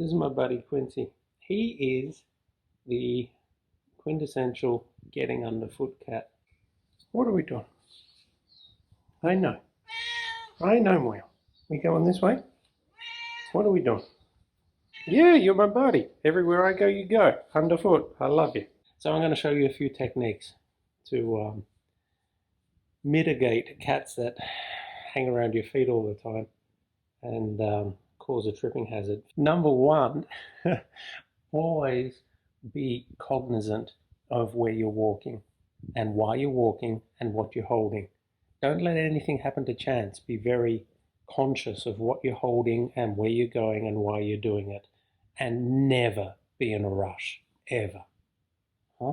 This is my buddy Quincy. He is the quintessential getting underfoot cat. What are we doing? I know. Well. We going this way? What are we doing? Yeah, you're my buddy. Everywhere I go, you go. Underfoot. I love you. So I'm going to show you a few techniques to mitigate cats that hang around your feet all the time and cause a tripping hazard. Number one, always be cognizant of where you're walking and why you're walking and what you're holding. Don't let anything happen to chance. Be very conscious of what you're holding and where you're going and why you're doing it. And never be in a rush, ever.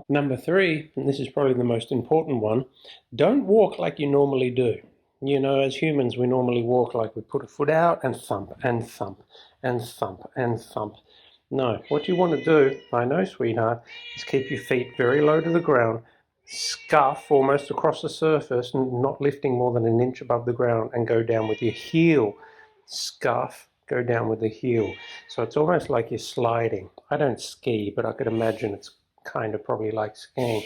Number three, and this is probably the most important one, don't walk like you normally do. You know, as humans, we normally walk like we put a foot out and thump and thump and thump and thump. No, what you want to do, I know, sweetheart, is keep your feet very low to the ground, scuff almost across the surface, not lifting more than an inch above the ground, and go down with your heel. Scuff, go down with the heel. So it's almost like you're sliding. I don't ski, but I could imagine it's kind of probably like skiing.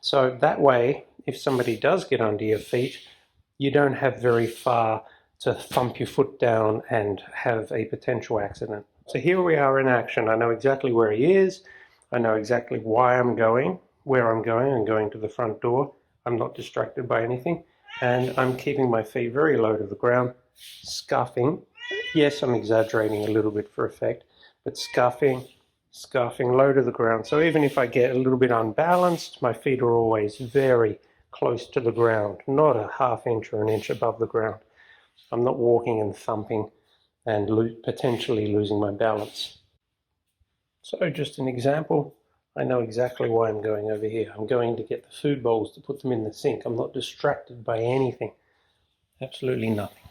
So that way, if somebody does get under your feet, you don't have very far to thump your foot down and have a potential accident. So here we are in action. I know exactly where he is. I know exactly why I'm going, where I'm going. I'm going to the front door. I'm not distracted by anything. And I'm keeping my feet very low to the ground, scuffing. Yes, I'm exaggerating a little bit for effect, but scuffing low to the ground. So even if I get a little bit unbalanced, my feet are always very close to the ground, not a half inch or an inch above the ground. I'm not walking and thumping and potentially losing my balance. So just an example, I know exactly why I'm going over here. I'm going to get the food bowls to put them in the sink. I'm not distracted by anything. Absolutely nothing.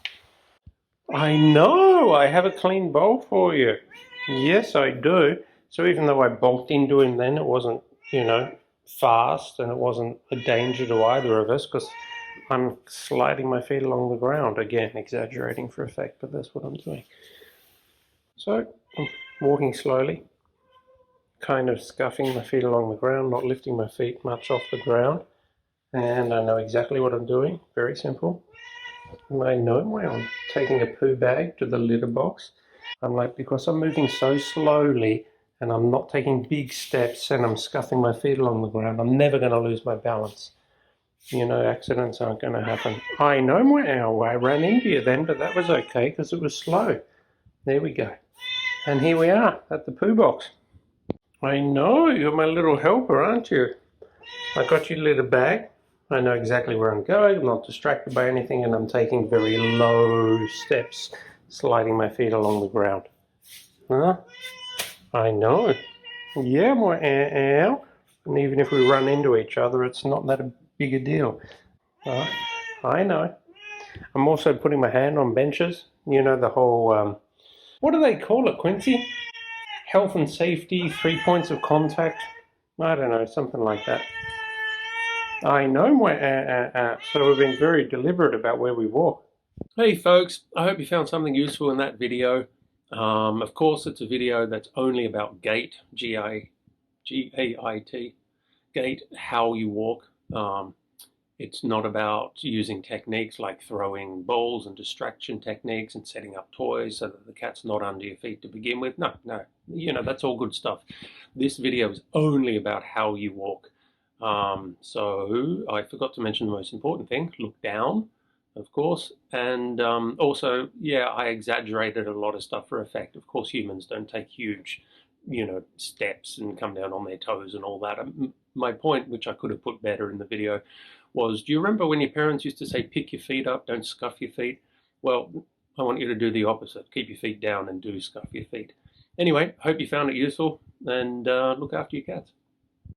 I know, I have a clean bowl for you. Yes, I do. So even though I bulked into him then, it wasn't, fast, and it wasn't a danger to either of us because I'm sliding my feet along the ground. Again, exaggerating for effect, but that's what I'm doing. So I'm walking slowly, kind of scuffing my feet along the ground, not lifting my feet much off the ground. And I know exactly what I'm doing. Very simple. I know where I'm taking a poo bag to the litter box. I'm like, because I'm moving so slowly and I'm not taking big steps and I'm scuffing my feet along the ground, I'm never going to lose my balance. Accidents aren't going to happen. I know how I ran into you then, but that was okay because it was slow. There we go. And here we are at the poo box. I know, you're my little helper, aren't you? I got your litter bag. I know exactly where I'm going. I'm not distracted by anything, and I'm taking very low steps, sliding my feet along the ground. Huh? I know. Yeah, my ow. And even if we run into each other, it's not that big a deal. I know. I'm also putting my hand on benches. You know, the whole, what do they call it, Quincy? Health and safety, 3 points of contact. I don't know, something like that. I know my so we've been very deliberate about where we walk. Hey folks, I hope you found something useful in that video. Of course, it's a video that's only about gait, G-A-I-T, gait, how you walk. It's not about using techniques like throwing balls and distraction techniques and setting up toys so that the cat's not under your feet to begin with. No, that's all good stuff. This video is only about how you walk. So I forgot to mention the most important thing, look down, of course, and also, yeah, I exaggerated a lot of stuff for effect. Of course, humans don't take huge, steps and come down on their toes and all that. My point, which I could have put better in the video, was, do you remember when your parents used to say, pick your feet up, don't scuff your feet? Well, I want you to do the opposite. Keep your feet down and do scuff your feet. Anyway, hope you found it useful, and look after your cats.